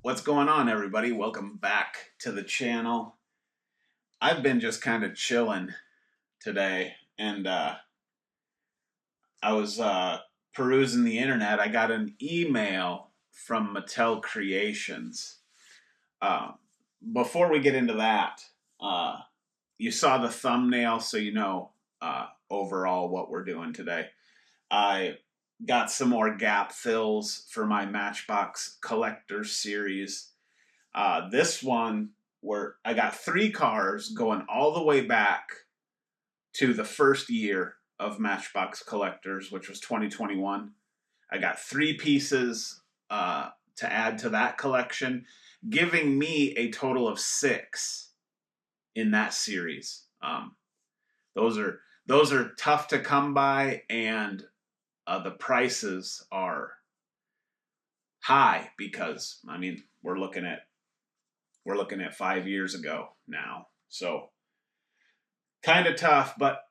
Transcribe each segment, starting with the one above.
What's going on, everybody? Welcome back to the channel. I've been just kind of chilling today, and I was perusing the internet. I got an email from Mattel Creations. Uh, Before we get into that, uh, you saw the thumbnail, so you know overall what we're doing today. I got some more gap fills for my Matchbox Collector Series. This one, where I got 3 cars going all the way back to the first year of Matchbox Collectors, which was 2021. I got 3 pieces to add to that collection, giving me a total of 6 in that series. Those are tough to come by, and the prices are high because we're looking at 5 years ago now. So kind of tough, but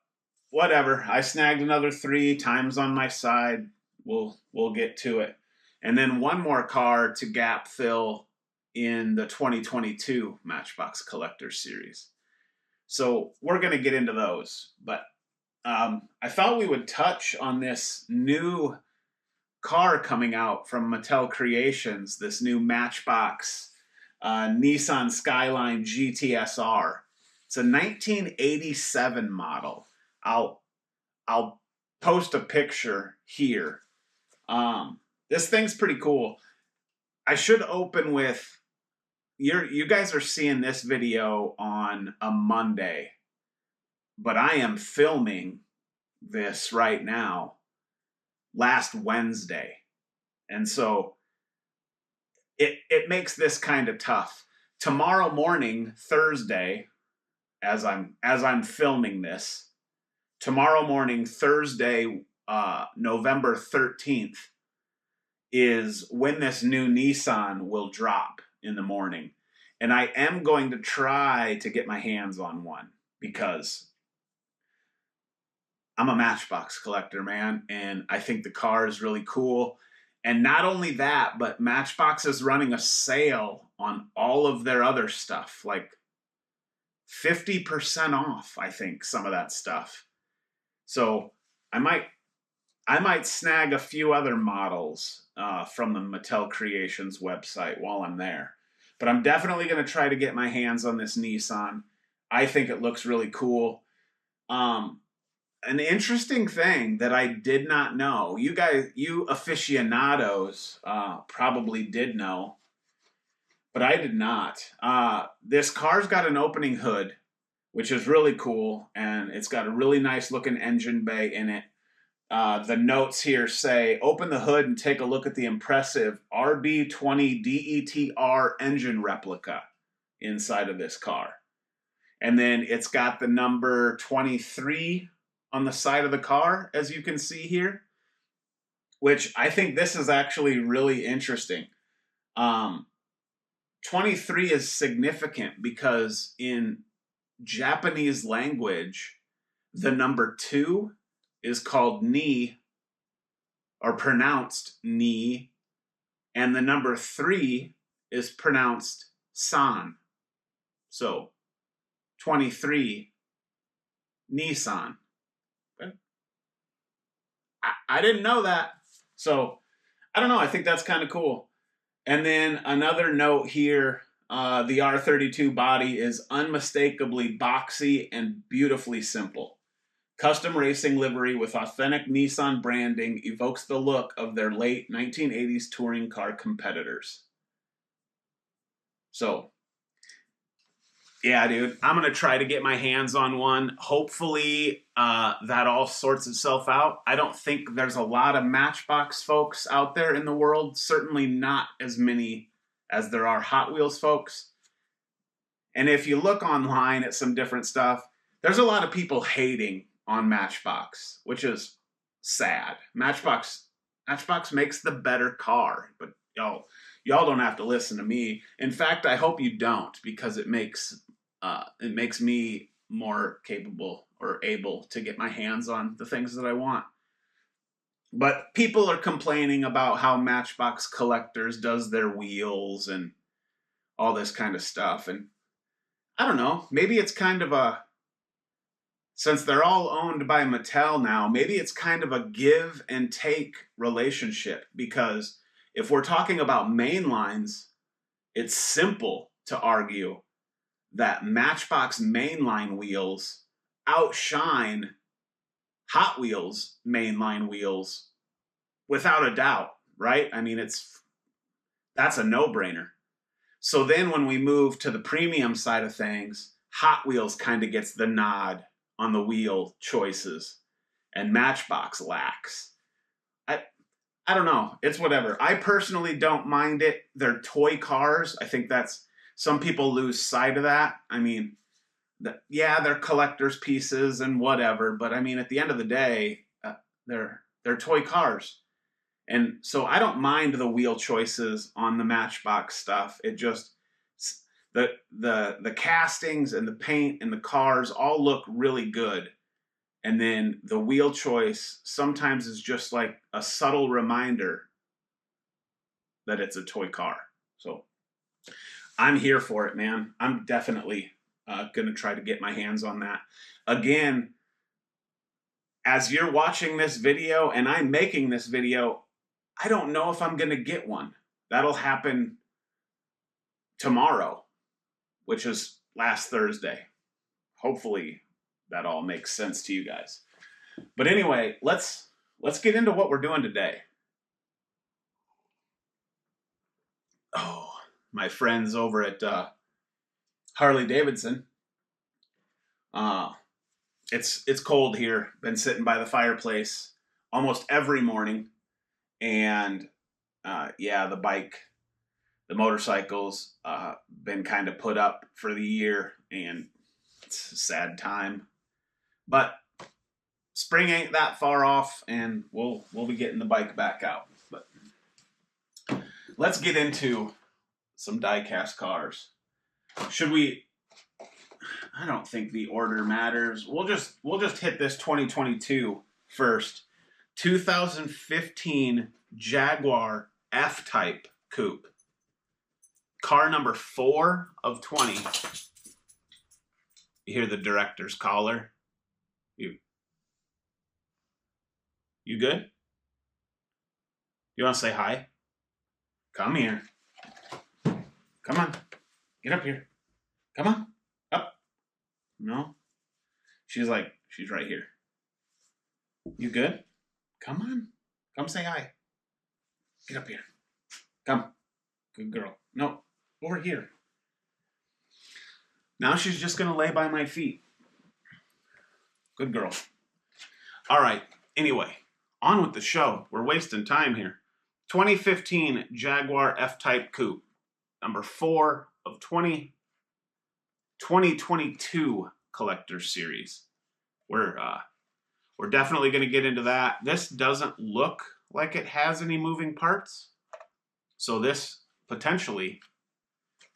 whatever. I snagged another 3 times on my side. We'll get to it. And then one more car to gap fill in the 2022 Matchbox Collector Series. So we're going to get into those. But I thought we would touch on this new car coming out from Mattel Creations, this new Matchbox Nissan Skyline GTSR. It's a 1987 model. I'll post a picture here. This thing's pretty cool. I should open with, you guys are seeing this video on a Monday, but I am filming this right now last Wednesday. And so it makes this kind of tough. Tomorrow morning, Thursday, as I'm filming this, tomorrow morning, Thursday, November 13th, is when this new Nissan will drop in the morning. And I am going to try to get my hands on one because I'm a Matchbox collector, man, and I think the car is really cool. And not only that, but Matchbox is running a sale on all of their other stuff, like 50% off, I think, some of that stuff. So I might snag a few other models from the Mattel Creations website while I'm there. But I'm definitely going to try to get my hands on this Nissan. I think it looks really cool. An interesting thing that I did not know, you aficionados probably did know, but I did not. This car's got an opening hood, which is really cool, and it's got a really nice looking engine bay in it. The notes here say, open the hood and take a look at the impressive RB20 DETR engine replica inside of this car. And then it's got the number 23 on the side of the car, as you can see here, which I think this is actually really interesting. 23 is significant because in Japanese language, the number 2 is called ni, or pronounced ni, and the number 3 is pronounced san. So 23 Nissan. I didn't know that. So I don't know. I think that's kind of cool. And then another note here, the R32 body is unmistakably boxy and beautifully simple. Custom racing livery with authentic Nissan branding evokes the look of their late 1980s touring car competitors. So, yeah, dude, I'm going to try to get my hands on one. Hopefully that all sorts itself out. I don't think there's a lot of Matchbox folks out there in the world. Certainly not as many as there are Hot Wheels folks. And if you look online at some different stuff, there's a lot of people hating on Matchbox, which is sad. Matchbox makes the better car, but y'all don't have to listen to me. In fact, I hope you don't, because it makes me more capable or able to get my hands on the things that I want. But people are complaining about how Matchbox Collectors does their wheels, and all this kind of stuff. And I don't know, maybe it's kind of since they're all owned by Mattel now, maybe it's kind of a give and take relationship, because if we're talking about mainlines, it's simple to argue that Matchbox mainline wheels outshine Hot Wheels mainline wheels without a doubt, right? I mean, that's a no-brainer. So then when we move to the premium side of things, Hot Wheels kind of gets the nod on the wheel choices, and Matchbox lacks. I don't know. It's whatever. I personally don't mind it. They're toy cars. I think that's, some people lose sight of that. I mean, yeah, they're collector's pieces and whatever, but I mean, at the end of the day, they're toy cars. And so I don't mind the wheel choices on the Matchbox stuff. It just, the castings and the paint and the cars all look really good. And then the wheel choice sometimes is just like a subtle reminder that it's a toy car. So I'm here for it, man. I'm definitely going to try to get my hands on that. Again, as you're watching this video and I'm making this video, I don't know if I'm going to get one. That'll happen tomorrow, which is last Thursday. Hopefully that all makes sense to you guys. But anyway, let's get into what we're doing today. Oh, my friends over at Harley Davidson. It's cold here. Been sitting by the fireplace almost every morning, and yeah, the motorcycles been kind of put up for the year, and it's a sad time. But spring ain't that far off, and we'll be getting the bike back out. But let's get into some die-cast cars. Should we? I don't think the order matters. We'll just hit this 2022 first. 2015 Jaguar F-Type Coupe. Car number 4 of 20. You hear the director's caller. You good? You want to say hi? Come here. Come on. Get up here. Come on. Up. No? She's right here. You good? Come on. Come say hi. Get up here. Come. Good girl. No. Over here. Now she's just going to lay by my feet. Good girl. All right. Anyway, on with the show. We're wasting time here. 2015 Jaguar F-Type Coupe. Number 4 of 2022 Collector's Series. We're definitely going to get into that. This doesn't look like it has any moving parts. So this potentially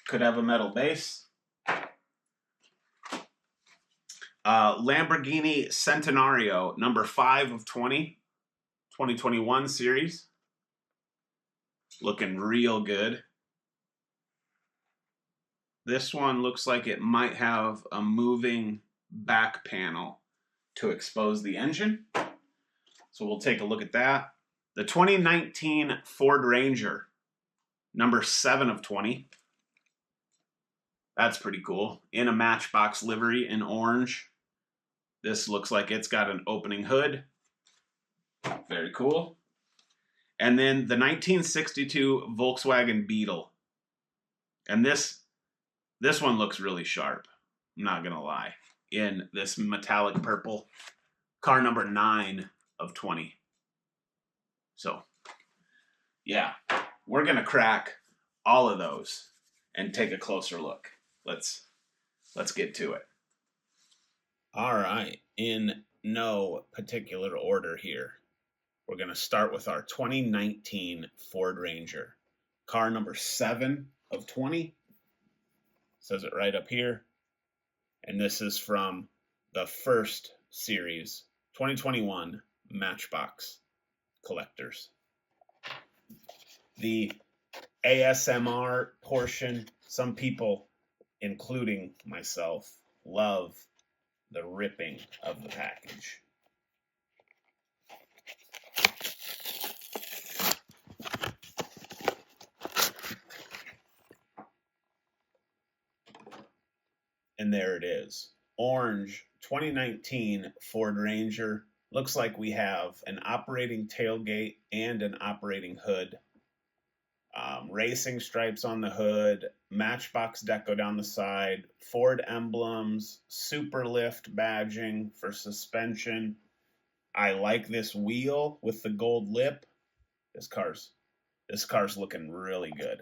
could have a metal base. Lamborghini Centenario, number 5 of 2021 series. Looking real good. This one looks like it might have a moving back panel to expose the engine. So we'll take a look at that. The 2019 Ford Ranger, number 7 of 20. That's pretty cool. In a Matchbox livery in orange. This looks like it's got an opening hood. Very cool. And then the 1962 Volkswagen Beetle. And this one looks really sharp. I'm not going to lie. In this metallic purple. Car number 9 of 20. So, yeah. We're going to crack all of those and take a closer look. Let's get to it. All right. In no particular order here. We're going to start with our 2019 Ford Ranger. Car number 7 of 20. Says it right up here. And this is from the first series, 2021 Matchbox Collectors. The ASMR portion. Some people, including myself, love the ripping of the package. And there it is. Orange 2019 Ford Ranger. Looks like we have an operating tailgate and an operating hood. Racing stripes on the hood, Matchbox deco down the side, Ford emblems, super lift badging for suspension. I like this wheel with the gold lip. This car's looking really good.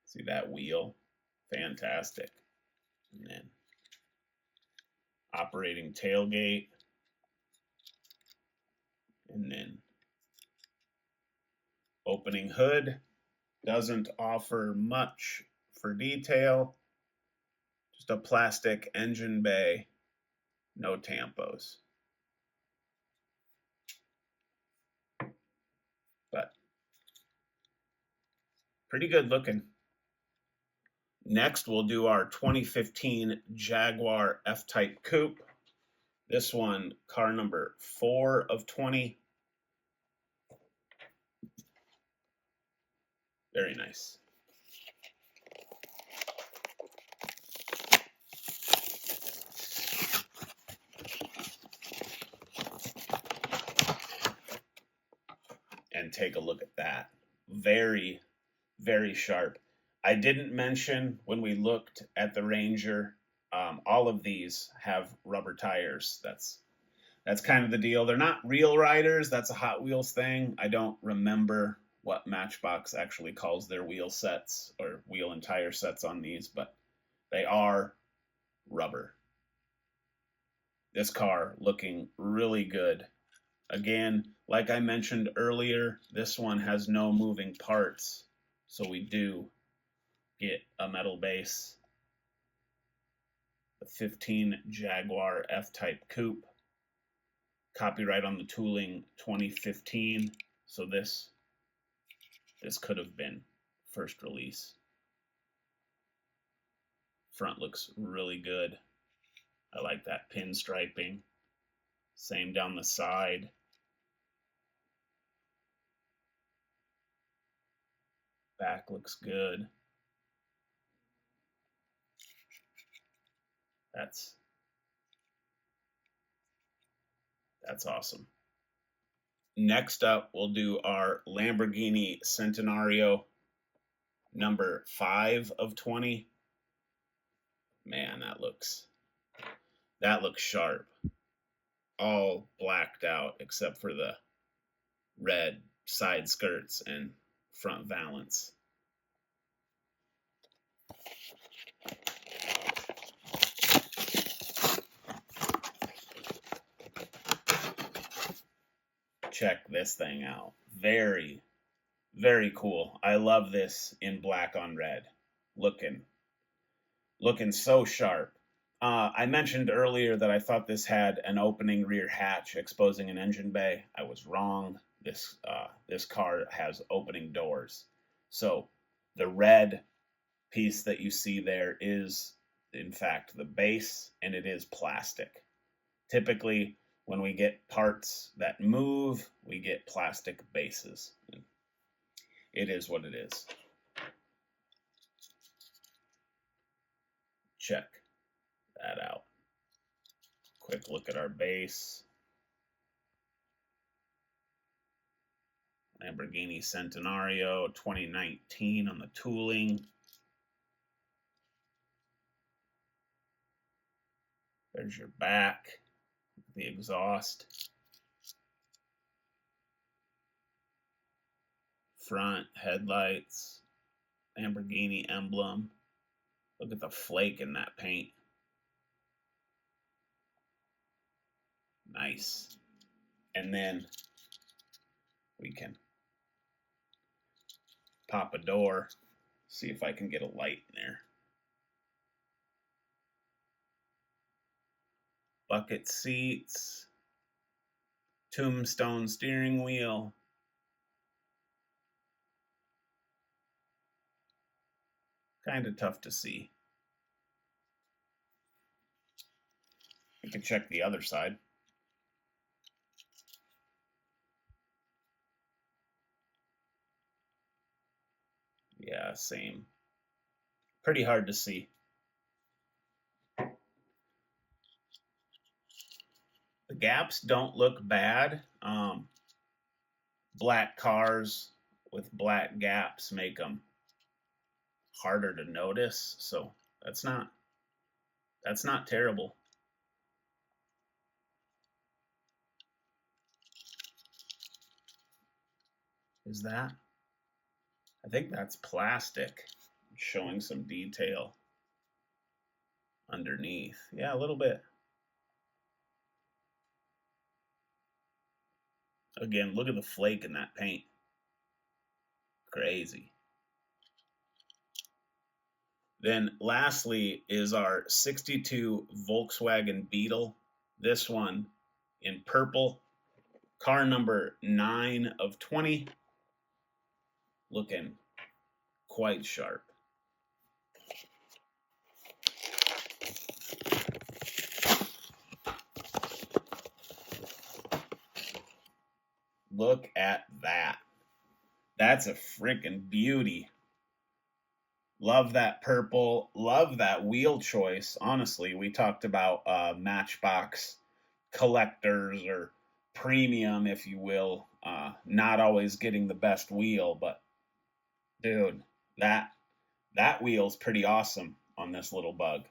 See that wheel? Fantastic. And then operating tailgate. And then opening hood. Doesn't offer much for detail. Just a plastic engine bay. No tampos. But pretty good looking. Next, we'll do our 2015 Jaguar F-Type Coupe. This one, car number 4 of 20. Very nice. And take a look at that. Very, very sharp. I didn't mention when we looked at the Ranger, all of these have rubber tires. That's kind of the deal. They're not real riders. That's a Hot Wheels thing. I don't remember what Matchbox actually calls their wheel sets or wheel and tire sets on these, but they are rubber. This car looking really good. Again, like I mentioned earlier, this one has no moving parts, so we do get a metal base. The 15 Jaguar F-Type Coupe. Copyright on the tooling 2015. So this could have been first release. Front looks really good. I like that pinstriping. Same down the side. Back looks good. That's awesome. Next up, we'll do our Lamborghini Centenario, number 5 of 20. Man, that looks sharp. All blacked out except for the red side skirts and front valance. Check this thing out. Very, very cool. I love this in black on red. Looking so sharp. I mentioned earlier that I thought this had an opening rear hatch exposing an engine bay. I was wrong. This car has opening doors. So the red piece that you see there is, in fact, the base, and it is plastic. Typically, when we get parts that move, we get plastic bases. It is what it is. Check that out. Quick look at our base. Lamborghini Centenario 2019 on the tooling. There's your back, the exhaust. Front headlights, Lamborghini emblem. Look at the flake in that paint. Nice. And then we can pop a door, see if I can get a light in there. Bucket seats. Tombstone steering wheel. Kind of tough to see. We can check the other side. Yeah, same. Pretty hard to see. The gaps don't look bad. Black cars with black gaps make them harder to notice, so that's not terrible. Is that? I think that's plastic, showing some detail underneath. Yeah, a little bit. Again, look at the flake in that paint. Crazy. Then lastly is our 62 Volkswagen Beetle. This one in purple. Car number 9 of 20. Looking quite sharp. Look at that. That's a freaking beauty. Love that purple. Love that wheel choice. Honestly, we talked about Matchbox collectors or premium, if you will, not always getting the best wheel, but dude, that wheel's pretty awesome on this little bug.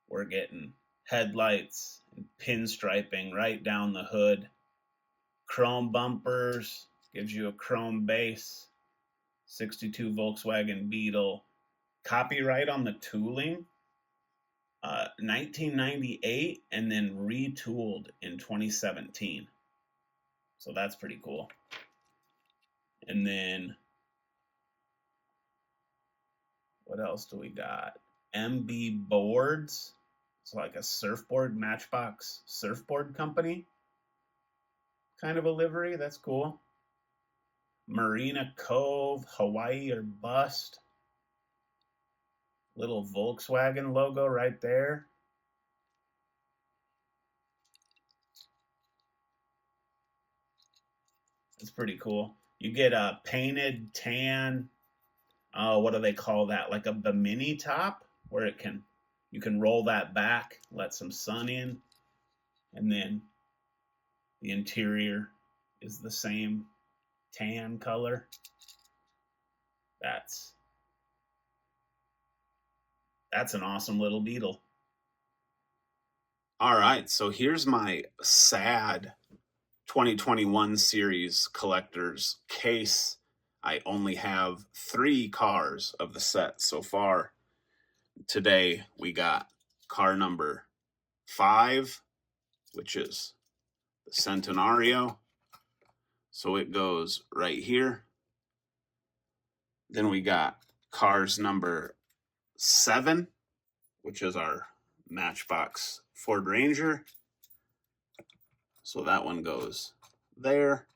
We're getting headlights and pinstriping right down the hood. Chrome bumpers, gives you a chrome base. 62 Volkswagen Beetle. Copyright on the tooling, 1998, and then retooled in 2017. So that's pretty cool. And then what else do we got? MB Boards. It's like a surfboard, Matchbox surfboard company. Kind of a livery. That's cool. Marina Cove, Hawaii or Bust. Little Volkswagen logo right there. It's pretty cool. You get a painted tan, what do they call that? Like a Bimini top, where you can roll that back, let some sun in, and then the interior is the same tan color. That's an awesome little Beetle. All right, so here's my sad 2021 series collector's case. I only have 3 cars of the set so far. Today we got car number 5, which is the Centenario. So it goes right here. Then we got cars number 7, which is our Matchbox Ford Ranger. So that one goes there.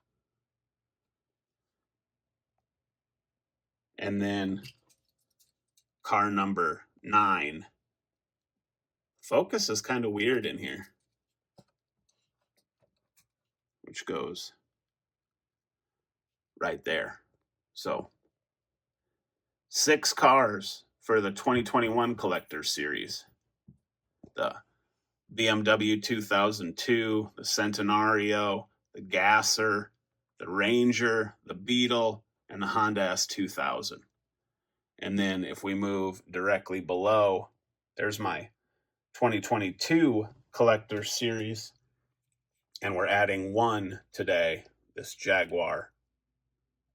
And then car number 9. Focus is kind of weird in here, which goes right there. So 6 cars for the 2021 collector series. The BMW 2002, the Centenario, the Gasser, the Ranger, the Beetle, and the Honda S2000. And then if we move directly below, there's my 2022 collector series. And we're adding 1 today, this Jaguar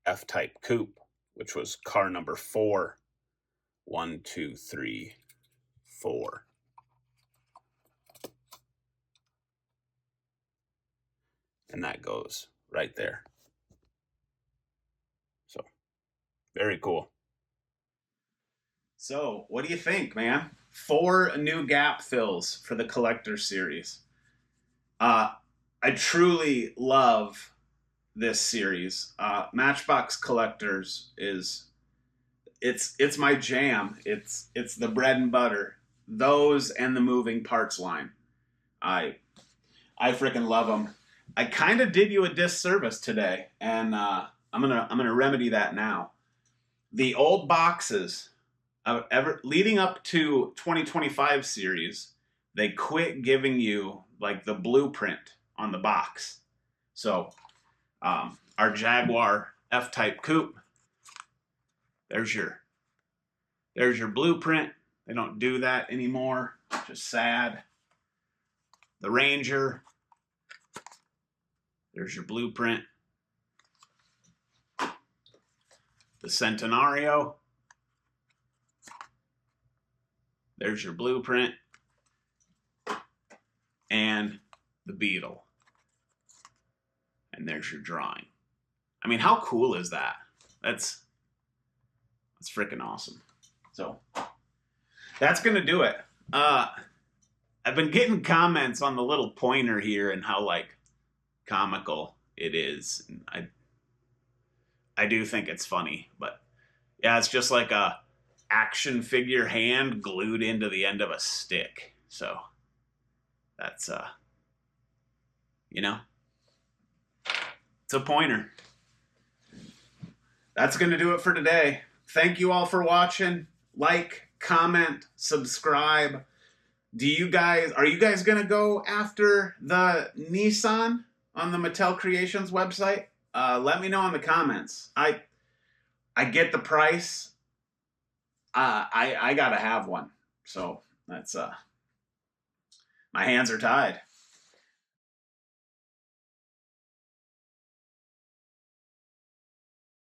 F-Type Coupe, which was car number 4. 1, 2, 3, 4. And that goes right there. So, very cool. So, what do you think, man? 4 new gap fills for the collector series. Uh, I truly love this series. Matchbox Collectors is it's my jam. It's the bread and butter. Those and the moving parts line. I I freaking love them. I kind of did you a disservice today, and I'm gonna remedy that now. The old boxes ever leading up to 2025 series, they quit giving you like the blueprint on the box. So our Jaguar F-Type coupe, there's your blueprint. They don't do that anymore. Just sad. The Ranger, there's your blueprint. The Centenario, there's your blueprint. And the Beetle. And there's your drawing. I mean, how cool is that? That's freaking awesome. So that's gonna do it. I've been getting comments on the little pointer here and how like comical it is. And I do think it's funny, but yeah, it's just like a action figure hand glued into the end of a stick. So that's you know, it's a pointer. That's going to do it for today. Thank you all for watching. Like, comment, subscribe. Are you guys going to go after the Nissan on the Mattel Creations website? Let me know in the comments. I get the price. I got to have one. So that's my hands are tied.